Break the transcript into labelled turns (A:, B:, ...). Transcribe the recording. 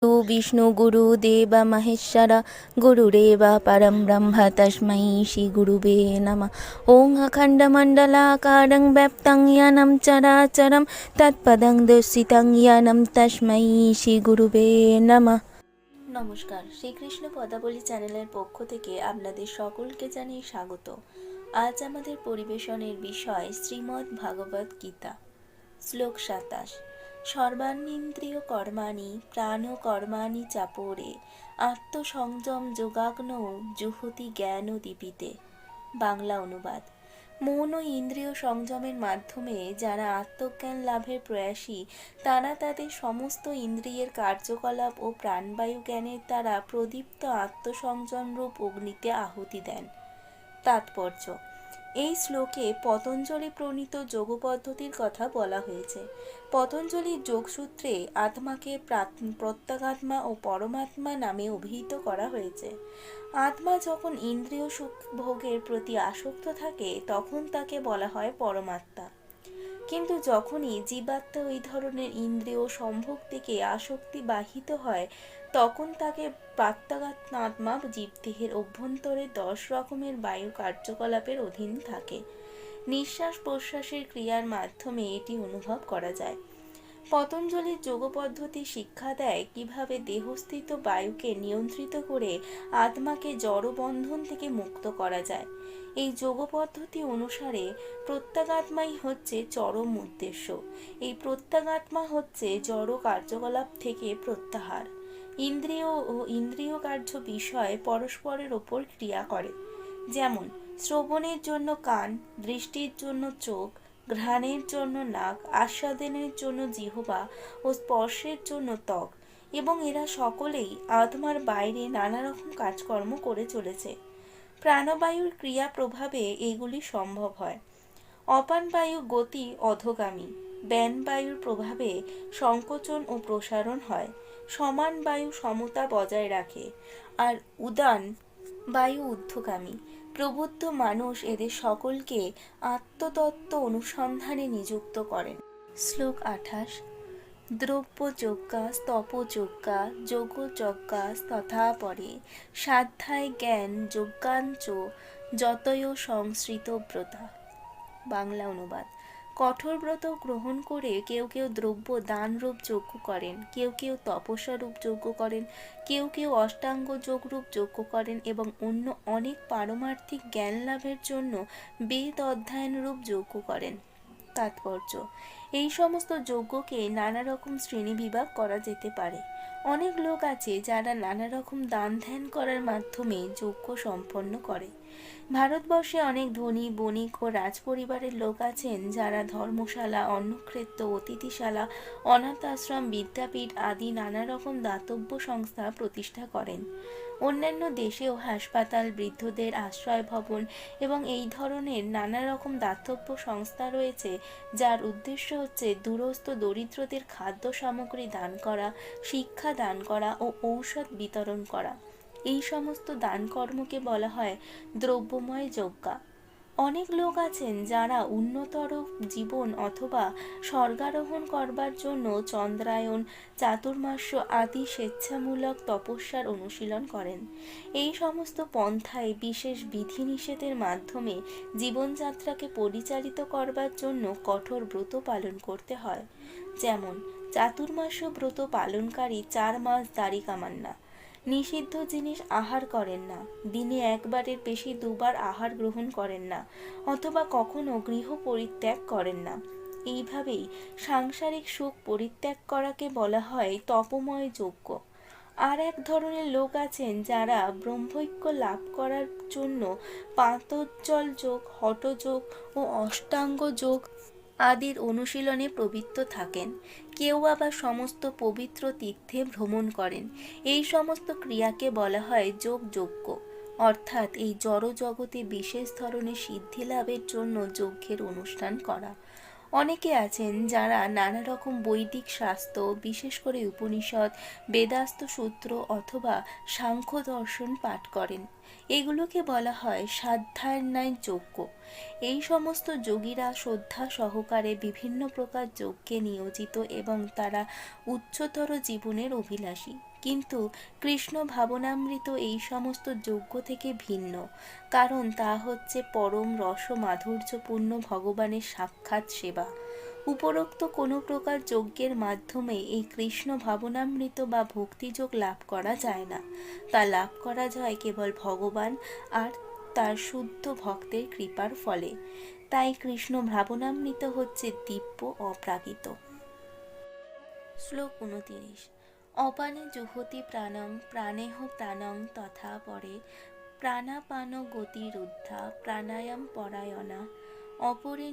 A: विष्णु गुरुदेव महेश्वर गुरुरेव परं ब्रह्म तस्मै श्री गुरुवे नमः। ओं अखण्डमण्डलाकारं व्याप्तं येनं चराचरं तत्पदं दर्शितं येनं तस्मै श्री गुरुवे नमः। নমস্কার, শ্রীকৃষ্ণ পদাবলী চ্যানেলের পক্ষ থেকে আপনাদের সকলকে জানাই স্বাগত। আজ আমাদের পরিবেশনের বিষয় শ্রীমদ্ ভাগবত গীতা, শ্লোক ২৭। সর্বাণীন্দ্রিয় কর্মাণি প্রাণ কর্মাণি চাপরে আত্মসংযম যোগাগ্নৌ জুহতি জ্ঞান দীপিতে। বাংলা অনুবাদ: মন ও ইন্দ্রিয় সংযমের মাধ্যমে যারা আত্মজ্ঞান লাভের প্রয়াসী, তারা তাদের সমস্ত ইন্দ্রিয়ের কার্যকলাপ ও প্রাণবায়ু জ্ঞানের দ্বারা প্রদীপ্ত আত্মসংযমরূপ অগ্নিতে আহুতি দেন। তাৎপর্য: এই শ্লোকে পতঞ্জলি প্রণীত যোগ পদ্ধতির কথা বলা হয়েছে। পতঞ্জলির যোগসূত্রে আত্মাকে প্রত্যগাত্মা ও পরমাত্মা নামে অভিহিত করা হয়েছে। আত্মা যখন ইন্দ্রিয় সুখ ভোগের প্রতি আসক্ত থাকে তখন তাকে বলা হয় পরমাত্মা, কিন্তু যখনই জীবাত্মা ওই ধরনের ইন্দ্রিয় সম্ভোগ থেকে আসক্তি বাহিত হয় তখন তাকে প্রাত্যগাত্মা জীবদেহের অভ্যন্তরে 10 রকমের বায়ু কার্যকলাপের অধীন থাকে। নিঃশ্বাস প্রশ্বাসের ক্রিয়ার মাধ্যমে এটি অনুভব করা যায়। পতঞ্জলির যোগ পদ্ধতি শিক্ষা দেয় কিভাবে দেহস্থিত বায়ুকে নিয়ন্ত্রিত করে আত্মাকে জড়বন্ধন থেকে মুক্ত করা যায়। এই যোগ পদ্ধতি অনুসারে প্রত্যগাত্মাই হচ্ছে চরম উদ্দেশ্য। এই প্রত্যগাত্মা হচ্ছে জড় কার্যকলাপ থেকে প্রত্যাহার। ইন্দ্রিয় ও ইন্দ্রিয় কার্য বিষয় পরস্পরের ওপর ক্রিয়া করে। যেমন শ্রবণের জন্য কান, দৃষ্টির জন্য চোখ, ঘ্রাণের জন্য নাক, আস্বাদনের জন্য জিহ্বা ও স্পর্শের জন্য ত্বক, এবং এরা সকলেই আত্মার বাইরে নানা রকম কাজকর্ম করে চলেছে। প্রাণবায়ুর ক্রিয়া প্রভাবে এগুলি সম্ভব হয়। অপান বায়ু গতি অধোগামী, ব্যান বায়ুর প্রভাবে সংকোচন ও প্রসারণ হয়। সমান বায়ু সমতা বজায় রাখে, আর উদান বায়ু ঊর্ধ্বগামী। প্রবুদ্ধ মানুষ এদের সকলকে আত্মতত্ত্ব অনুসন্ধানে নিযুক্ত করেন। শ্লোক ২৮। দ্রব্যযজ্ঞা স্তপযজ্ঞা যোগযজ্ঞা তথা পরে সাধ্যায় জ্ঞান যজ্ঞাঞ্চ যতয় সংসৃত ব্রতা। বাংলা অনুবাদ: কঠোর ব্রত গ্রহণ করে কেউ কেউ দ্রব্য দানরূপ যজ্ঞ করেন, কেউ কেউ তপস্যারূপ যজ্ঞ করেন, কেউ কেউ অষ্টাঙ্গ যোগরূপ যজ্ঞ করেন এবং অন্য অনেক পারমার্থিক জ্ঞান লাভের জন্য বেদ অধ্যয়নরূপ যজ্ঞ করেন। তাৎপর্য: এই সমস্ত যজ্ঞকে নানা রকম শ্রেণীবিভাগ করা যেতে পারে। অনেক লোক আছে যারা নানা রকম দান ধ্যান করার মাধ্যমে যজ্ঞ সম্পন্ন করে। ভারতবর্ষে অনেক ধনী বণিক ও রাজপরিবারের লোক আছেন যারা ধর্মশালা, অন্নক্ষেত্র, অতিথিশালা, অনাথ আশ্রম, বিদ্যাপীঠ আদি নানা রকম দাতব্য সংস্থা প্রতিষ্ঠা করেন। অন্যান্য দেশেও হাসপাতাল, বৃদ্ধদের আশ্রয় ভবন এবং এই ধরনের নানা রকম দাতব্য সংস্থা রয়েছে, যার উদ্দেশ্য হচ্ছে দূরস্থ দরিদ্রদের খাদ্য সামগ্রী দান করা, শিক্ষা দান করা ও ঔষধ বিতরণ করা। এই সমস্ত দান কর্মকে বলা হয় দ্রব্যময় যজ্ঞ। অনেক লোক আছেন যারা উন্নতর জীবন অথবা স্বর্গারোহণ করবার জন্য চন্দ্রায়ন, চাতুর্মাস্য আদি স্বেচ্ছামূলক তপস্যার অনুশীলন করেন। এই সমস্ত পন্থায় বিশেষ বিধিনিষেধের মাধ্যমে জীবনযাত্রাকে পরিচালিত করবার জন্য কঠোর ব্রত পালন করতে হয়। যেমন চাতুর্মাস্য ব্রত পালনকারী 4 মাস দাড়ি কামান না, নিষিদ্ধ জিনিস আহার করেন না, দিনে একবারের বেশি 2 বার আহার গ্রহণ করেন না, অথবা কখনো গৃহ পরিত্যাগ করেন না। এইভাবেই সাংসারিক সুখ পরিত্যাগ করাকে বলা হয় তপময় যজ্ঞ। আর এক ধরনের লোক আছেন যারা ব্রহ্মৈক্য লাভ করার জন্য পাতজ্জল যোগ, হঠযোগ ও অষ্টাঙ্গ যোগ আদির অনুশীলনে প্রবৃত্ত থাকেন। কেউ আবার সমস্ত পবিত্র তীর্থে ভ্রমণ করেন। এই সমস্ত ক্রিয়াকে বলা হয় যোগযজ্ঞ, অর্থাৎ এই জড় জগতে বিশেষ ধরনের সিদ্ধি লাভের জন্য যজ্ঞের অনুষ্ঠান করা। অনেকে আছেন যারা নানা রকম বৈদিক শাস্ত্র, বিশেষ করে উপনিষদ, বেদাস্ত সূত্র অথবা সাংখ্য দর্শন পাঠ করেন। এগুলোকে বলা হয় সাধ্যায়ন যজ্ঞ। এই সমস্ত যোগীরা শ্রদ্ধা সহকারে বিভিন্ন প্রকার যজ্ঞে নিয়োজিত এবং তারা উচ্চতর জীবনের অভিলাষী। কিন্তু কৃষ্ণ ভাবনামৃত এই সমস্ত যজ্ঞ থেকে ভিন্ন, কারণ তা হচ্ছে পরম রস মাধুর্যপূর্ণ ভগবানের সাক্ষাৎ সেবা। উপরোক্ত কোনো প্রকার যজ্ঞের মাধ্যমে এই কৃষ্ণ ভাবনামৃত বা ভক্তিযোগ লাভ করা যায় না, তা লাভ করা যায় কেবল ভগবান আর তার শুদ্ধ ভক্তের কৃপার ফলে। তাই কৃষ্ণ ভাবনামৃত হচ্ছে দিব্য অপ্রাকৃত। শ্লোক 29। অপানে জুহতি প্রাণং প্রাণেহ প্রাণং তথা পরে প্রাণাপান গতিরুদ্ধা প্রাণায়াম পরায়ণা অপরে